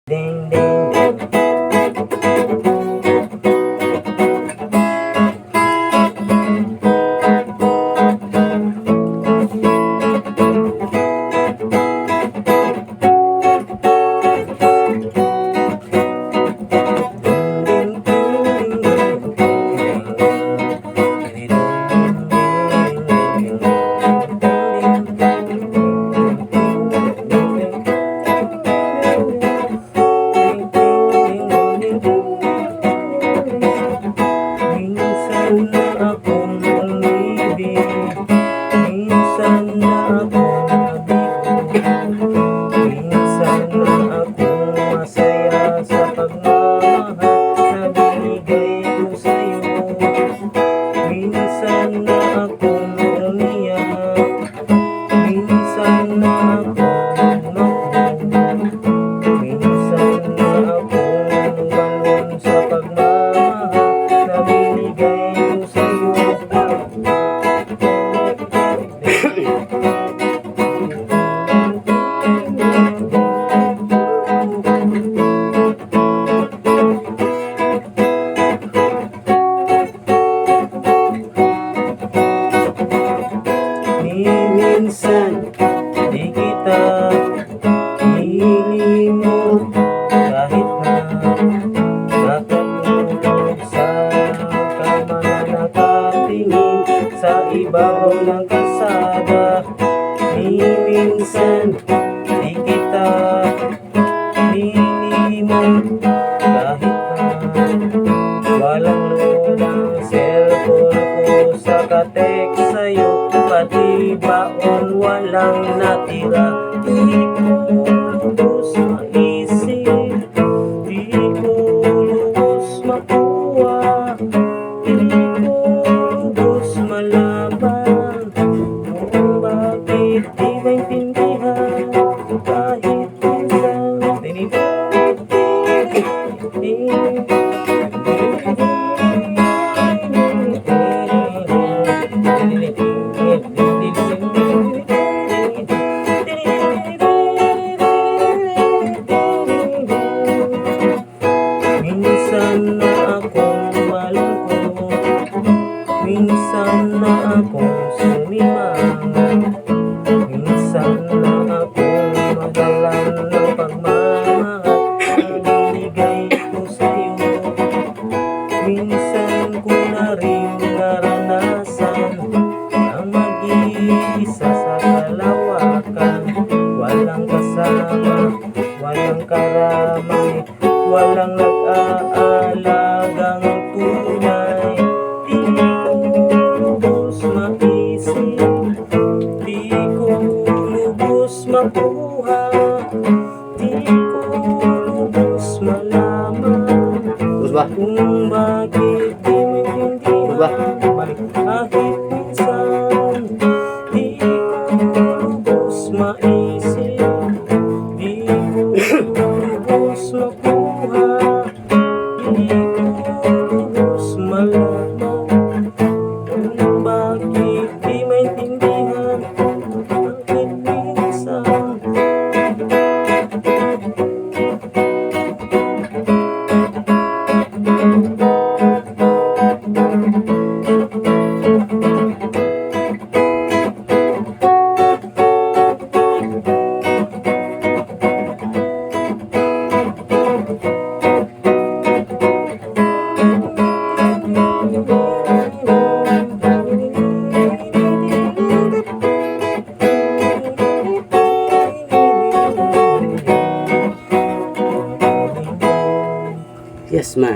Ding ding ding. Minsan na akong umibig, minsan na akong nabigo, minsan na akong masaya sa pagmamahal na binigay ko sa'yo. Minsan na akong umiyak, minsan na akong umakbo, minsan na akong bangon sa pagmamahal na binigay ko sa'yo. Minsan di kita hilimot kahit na nakatulog sa kama na nakatingin sa ibabaw ng kalsada. Minsan di kita hilimot kahit na walang load ang cellphone ko sa ka-text sa'yo, pati baon walang natira. Di ko lubos maisip, di ko lubos makuha, di ko lubos malaman kung bakit di maintindihan kahit minsan. Minsan na akong malungkot, minsan na akong sumimangot, minsan na akong magalan ng pagmamahal na binigay ko sa'yo. Minsan ko na rin naranasan ang mag-iisa sa kalawakan, walang kasama, walang karamay, walang nag-aalagang tunay. Di ko lubos maisip, di ko lubos makuha, di ko lubos malaman kung bakit di maintindihan kahit minsan. Di ko lubos maisip, di ko lubos makuha, di ko lubos malaman kung bakit di maintindihan kahit minsan. Yes, man.